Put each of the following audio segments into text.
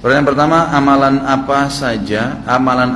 Pertanyaan pertama, amalan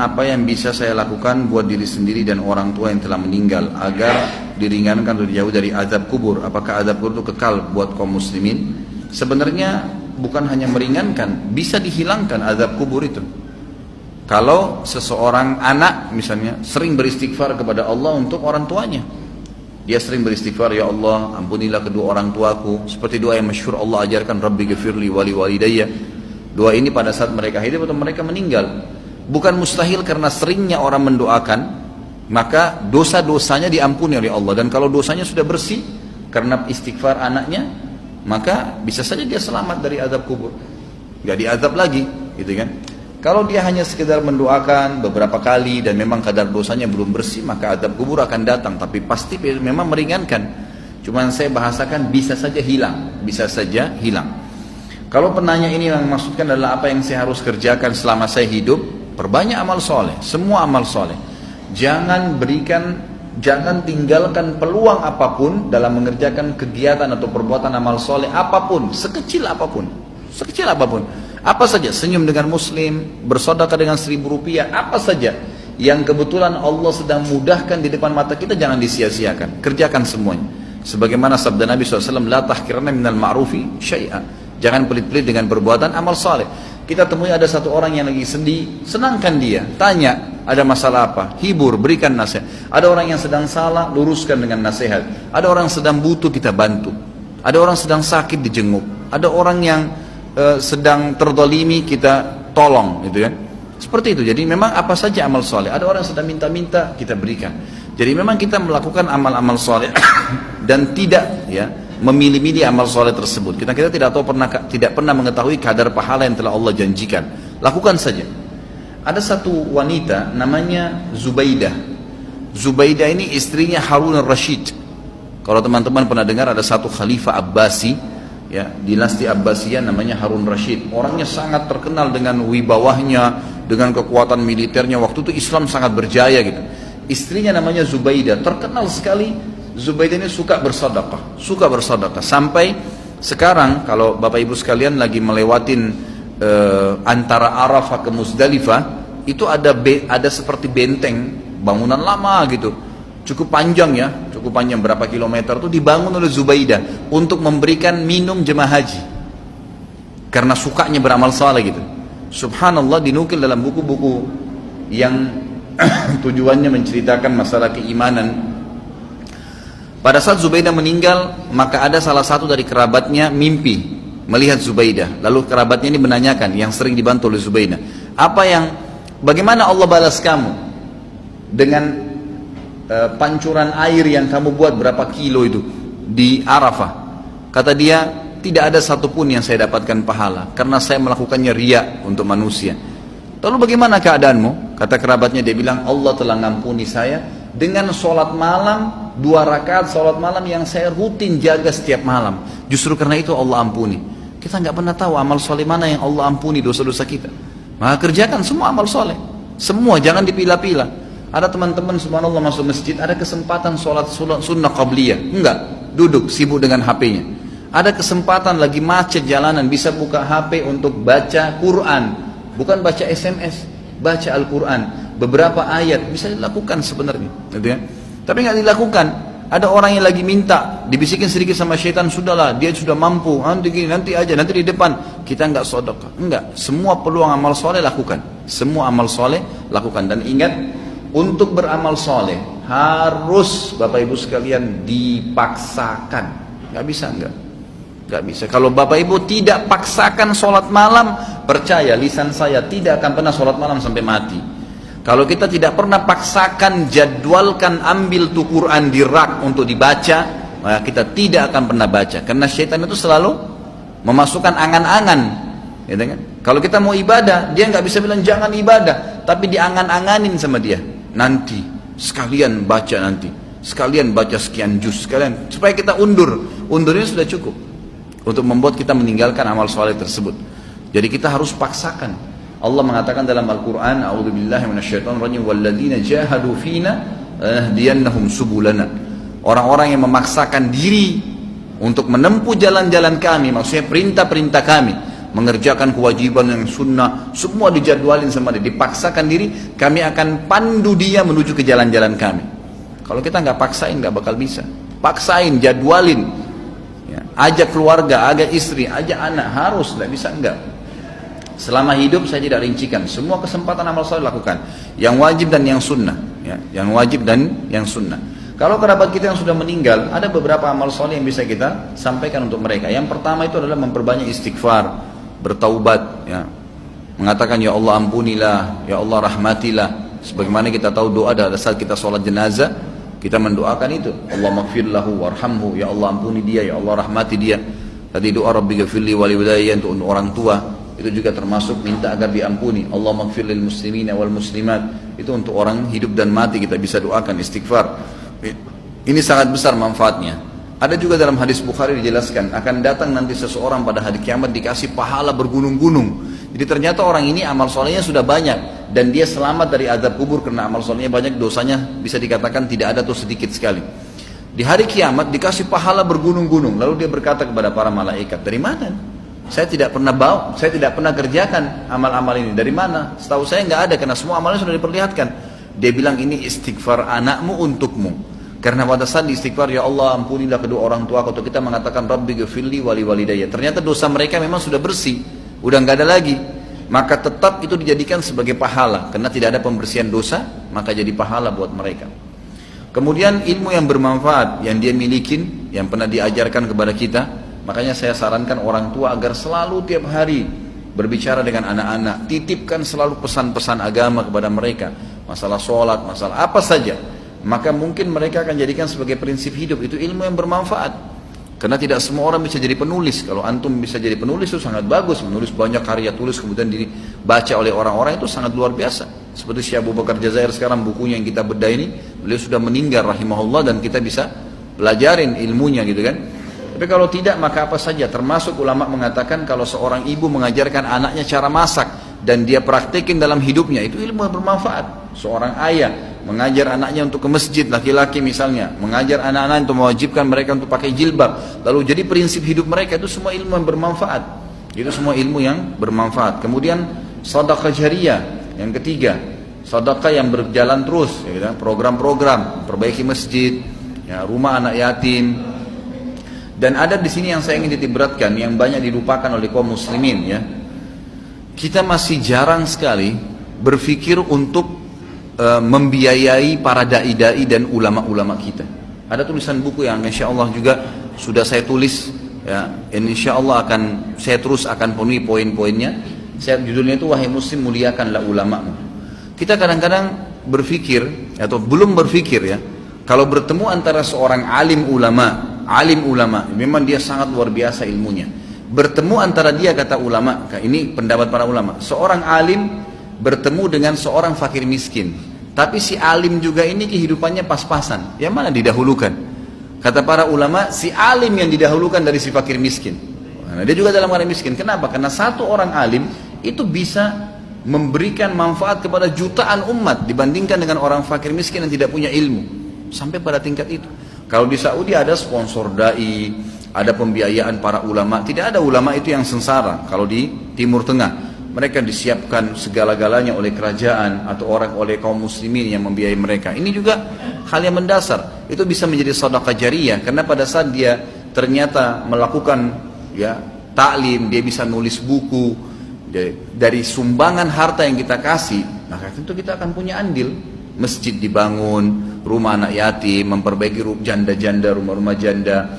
apa yang bisa saya lakukan buat diri sendiri dan orang tua yang telah meninggal agar diringankan atau dijauh dari azab kubur? Apakah azab kubur itu kekal buat kaum muslimin? Sebenarnya bukan hanya meringankan, bisa dihilangkan azab kubur itu. Kalau seseorang anak misalnya sering beristighfar kepada Allah untuk orang tuanya, dia sering beristighfar, ya Allah ampunilah kedua orang tuaku, seperti doa yang masyhur Allah ajarkan, Rabbi ghafirli wali walidayya. Doa ini pada saat mereka hidup atau mereka meninggal. Bukan mustahil karena seringnya orang mendoakan, maka dosa-dosanya diampuni oleh Allah. Dan kalau dosanya sudah bersih karena istighfar anaknya, maka bisa saja dia selamat dari azab kubur, gak diazab lagi, gitu kan. Kalau dia hanya sekedar mendoakan beberapa kali dan memang kadar dosanya belum bersih, maka azab kubur akan datang, tapi pasti memang meringankan. Cuman saya bahasakan bisa saja hilang, bisa saja hilang. Kalau penanya ini yang maksudkan adalah apa yang saya harus kerjakan selama saya hidup, perbanyak amal soleh, semua amal soleh. Jangan tinggalkan peluang apapun dalam mengerjakan kegiatan atau perbuatan amal soleh apapun, sekecil apapun. Apa saja, senyum dengan muslim, bersedekah dengan 1.000 rupiah, apa saja yang kebetulan Allah sedang mudahkan di depan mata kita, jangan disia-siakan, kerjakan semuanya. Sebagaimana sabda Nabi SAW, la tahkiranna minal ma'rufi syai'a. Jangan pelit-pelit dengan perbuatan amal saleh. Kita temui ada satu orang yang lagi sedih, senangkan dia, tanya ada masalah apa, hibur, berikan nasihat. Ada orang yang sedang salah, luruskan dengan nasihat. Ada orang sedang butuh, kita bantu. Ada orang sedang sakit, dijenguk. Ada orang yang sedang terdolimi, kita tolong, gitu kan. Seperti itu. Jadi memang apa saja amal saleh. Ada orang yang sedang minta-minta, kita berikan. Jadi memang kita melakukan amal-amal saleh dan tidak memilih-milih amal soleh tersebut. Kita tidak pernah mengetahui kadar pahala yang telah Allah janjikan. Lakukan saja. Ada satu wanita namanya Zubaidah. Zubaidah ini istrinya Harun al-Rashid. Kalau teman-teman pernah dengar, ada satu khalifah Abbasi, dinasti Abbasiyah namanya Harun Rashid. Orangnya sangat terkenal dengan wibawahnya, dengan kekuatan militernya. Waktu itu Islam sangat berjaya gitu. Istrinya namanya Zubaidah, terkenal sekali. Zubaidah ini suka bersedekah, sampai sekarang kalau Bapak Ibu sekalian lagi melewatin antara Arafah ke Muzdalifah, itu ada seperti benteng, bangunan lama gitu, cukup panjang berapa kilometer, itu dibangun oleh Zubaidah untuk memberikan minum jemaah haji, karena sukanya beramal saleh gitu. Subhanallah, dinukil dalam buku-buku yang tujuannya menceritakan masalah keimanan. Pada saat Zubaidah meninggal, maka ada salah satu dari kerabatnya mimpi melihat Zubaidah. Lalu kerabatnya ini menanyakan, yang sering dibantu oleh Zubaidah, bagaimana Allah balas kamu dengan pancuran air yang kamu buat berapa kilo itu di Arafah? Kata dia, tidak ada satupun yang saya dapatkan pahala, karena saya melakukannya riya untuk manusia. Lalu bagaimana keadaanmu? Kata kerabatnya, dia bilang, Allah telah ngampuni saya dengan sholat malam, 2 rakaat sholat malam yang saya rutin jaga setiap malam. Justru karena itu Allah ampuni. Kita nggak pernah tahu amal soleh mana yang Allah ampuni dosa-dosa kita. Maka kerjakan semua amal soleh, semua, jangan dipilah-pilah. Ada teman-teman subhanallah masuk masjid, ada kesempatan sholat sunnah qabliyah, enggak, duduk sibuk dengan HP-nya. Ada kesempatan lagi macet jalanan, bisa buka HP untuk baca Quran, bukan baca SMS, baca Al-Quran. Beberapa ayat bisa dilakukan sebenarnya, gitu ya. Tapi nggak dilakukan. Ada orang yang lagi minta, dibisikin sedikit sama syaitan, sudahlah, dia sudah mampu, nanti di depan kita nggak sedekah. Enggak, semua peluang amal soleh lakukan, semua amal soleh lakukan. Dan ingat, untuk beramal soleh harus Bapak Ibu sekalian dipaksakan. Nggak bisa. Kalau Bapak Ibu tidak paksakan sholat malam, percaya lisan saya tidak akan pernah sholat malam sampai mati. Kalau kita tidak pernah paksakan, jadwalkan, ambil tuh Quran di rak untuk dibaca, maka kita tidak akan pernah baca. Karena syaitan itu selalu memasukkan angan-angan, gitu kan? Kalau kita mau ibadah, dia nggak bisa bilang jangan ibadah, tapi diangan-anganin sama dia. Nanti sekalian baca, sekalian baca sekian juz, sekalian, supaya kita undurnya sudah cukup untuk membuat kita meninggalkan amal soleh tersebut. Jadi kita harus paksakan. Allah mengatakan dalam Al-Quran, a'udzubillahi minasyaitonirrajim, walladzina jahadu fina lanahdiyannahum subulana. Orang-orang yang memaksakan diri untuk menempuh jalan-jalan kami, maksudnya perintah-perintah kami, mengerjakan kewajiban yang sunnah, semua dijadwalin sama dia, dipaksakan diri, kami akan pandu dia menuju ke jalan-jalan kami. Kalau kita nggak paksain nggak bakal bisa. Paksain, jadwalin, ya, ajak keluarga, ajak istri, ajak anak, harus, nggak bisa enggak. Selama hidup saya tidak rincikan, semua kesempatan amal soleh lakukan, yang wajib dan yang sunnah, ya, yang wajib dan yang sunnah. Kalau kerabat kita yang sudah meninggal, ada beberapa amal soleh yang bisa kita sampaikan untuk mereka. Yang pertama itu adalah memperbanyak istighfar, bertaubat, ya, mengatakan ya Allah ampunilah, ya Allah rahmatilah. Sebagaimana kita tahu doa pada saat kita sholat jenazah, kita mendoakan itu, Allah maghfir lahu warhamhu, ya Allah ampuni dia, ya Allah rahmati dia. Tadi doa Rabbi ghafirli wali walidayya untuk orang tua, itu juga termasuk minta agar diampuni. Allah maghfir lil muslimina wal muslimat, itu untuk orang hidup dan mati kita bisa doakan istighfar. Ini sangat besar manfaatnya. Ada juga dalam hadis Bukhari dijelaskan, akan datang nanti seseorang pada hari kiamat dikasih pahala bergunung-gunung. Jadi ternyata orang ini amal solehnya sudah banyak, dan dia selamat dari azab kubur karena amal solehnya banyak, dosanya bisa dikatakan tidak ada atau sedikit sekali. Di hari kiamat dikasih pahala bergunung-gunung. Lalu dia berkata kepada para malaikat, dari mana? Saya tidak pernah saya tidak pernah kerjakan amal-amal ini. Dari mana? Setahu saya nggak ada, karena semua amalnya sudah diperlihatkan. Dia bilang, ini istighfar anakmu untukmu. Karena pada saat istighfar, ya Allah ampunilah kedua orang tua, atau kita mengatakan Rabbi ghafirli wali walidayya, ternyata dosa mereka memang sudah bersih, udah nggak ada lagi, maka tetap itu dijadikan sebagai pahala, karena tidak ada pembersihan dosa, maka jadi pahala buat mereka. Kemudian ilmu yang bermanfaat yang dia milikin, yang pernah diajarkan kepada kita, makanya saya sarankan orang tua agar selalu tiap hari berbicara dengan anak-anak, titipkan selalu pesan-pesan agama kepada mereka, masalah sholat, masalah apa saja. Maka mungkin mereka akan jadikan sebagai prinsip hidup, itu ilmu yang bermanfaat. Karena tidak semua orang bisa jadi penulis. Kalau antum bisa jadi penulis itu sangat bagus, menulis banyak karya tulis kemudian dibaca oleh orang-orang, itu sangat luar biasa. Seperti Syekh Abu Bakar Jazair sekarang, bukunya yang kita bedah ini, beliau sudah meninggal rahimahullah, dan kita bisa pelajarin ilmunya gitu kan. Tapi kalau tidak, maka apa saja. Termasuk ulama mengatakan kalau seorang ibu mengajarkan anaknya cara masak dan dia praktekin dalam hidupnya, itu ilmu yang bermanfaat. Seorang ayah mengajar anaknya untuk ke masjid, laki-laki misalnya, mengajar anak-anak untuk mewajibkan mereka untuk pakai jilbab, lalu jadi prinsip hidup mereka, itu semua ilmu yang bermanfaat. Itu semua ilmu yang bermanfaat. Kemudian sedekah jariyah, yang ketiga, sedekah yang berjalan terus, ya, program-program, perbaiki masjid, ya, rumah anak yatim. Dan ada di sini yang saya ingin ditiberatkan, yang banyak dilupakan oleh kaum muslimin, ya. Kita masih jarang sekali berpikir untuk membiayai para dai-dai dan ulama-ulama kita. Ada tulisan buku yang insya Allah juga sudah saya tulis, ya, insya Allah saya terus akan penuhi poin-poinnya. Judulnya itu Wahai Muslim muliakanlah ulamamu. Kita kadang-kadang berpikir atau belum berpikir, ya, kalau bertemu antara seorang alim ulama, memang dia sangat luar biasa ilmunya. Bertemu antara dia, kata ulama, ini pendapat para ulama, seorang alim bertemu dengan seorang fakir miskin, tapi si alim juga ini kehidupannya pas-pasan, yang mana didahulukan? Kata para ulama, si alim yang didahulukan dari si fakir miskin. Nah, dia juga dalam keadaan miskin. Kenapa? Karena satu orang alim itu bisa memberikan manfaat kepada jutaan umat dibandingkan dengan orang fakir miskin yang tidak punya ilmu. Sampai pada tingkat itu. Kalau di Saudi ada sponsor dai, ada pembiayaan para ulama. Tidak ada ulama itu yang sengsara. Kalau di Timur Tengah, mereka disiapkan segala-galanya oleh kerajaan atau oleh kaum muslimin yang membiayai mereka. Ini juga hal yang mendasar. Itu bisa menjadi sedekah jariyah, karena pada saat dia ternyata melakukan, ya, taklim, dia bisa nulis buku dari sumbangan harta yang kita kasih, maka tentu kita akan punya andil. Masjid dibangun, rumah anak yatim, memperbaiki janda-janda, rumah-rumah janda,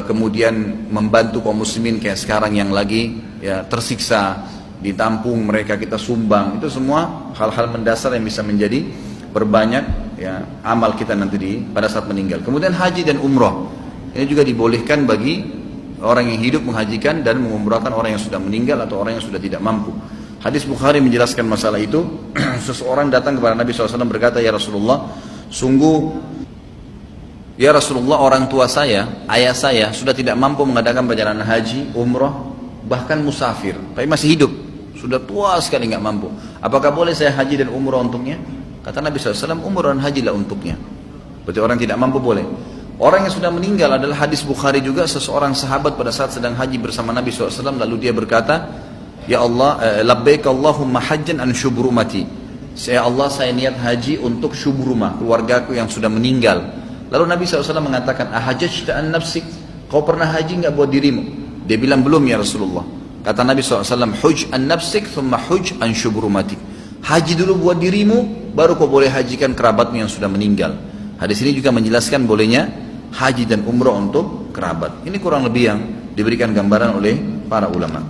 kemudian membantu kaum muslimin kayak sekarang yang lagi, ya, tersiksa, ditampung mereka, kita sumbang. Itu semua hal-hal mendasar yang bisa menjadi berbanyak, ya, amal kita nanti pada saat meninggal. Kemudian haji dan umrah, ini juga dibolehkan bagi orang yang hidup menghajikan dan mengumrahkan orang yang sudah meninggal atau orang yang sudah tidak mampu. Hadis Bukhari menjelaskan masalah itu. Seseorang datang kepada Nabi SAW berkata, ya Rasulullah, sungguh ya Rasulullah, orang tua saya, ayah saya sudah tidak mampu mengadakan perjalanan haji, umrah, bahkan musafir, tapi masih hidup, sudah tua sekali nggak mampu. Apakah boleh saya haji dan umrah untuknya? Kata Nabi SAW, umrah dan hajilah untuknya. Berarti orang tidak mampu boleh. Orang yang sudah meninggal adalah hadis Bukhari juga, seseorang sahabat pada saat sedang haji bersama Nabi SAW, lalu dia berkata, Ya Allah, labbaik Allahumma hajjan an syubrumati. Ya Allah, saya niat haji untuk syubrumah, keluargaku yang sudah meninggal. Lalu Nabi SAW mengatakan, ahajjta an nafsik, kau pernah haji nggak buat dirimu? Dia bilang, belum ya Rasulullah. Kata Nabi SAW, huj an nafsik, thumma huj an syubrumati. Haji dulu buat dirimu, baru kau boleh hajikan kerabatmu yang sudah meninggal. Hadis ini juga menjelaskan bolehnya haji dan umrah untuk kerabat. Ini kurang lebih yang diberikan gambaran oleh para ulama.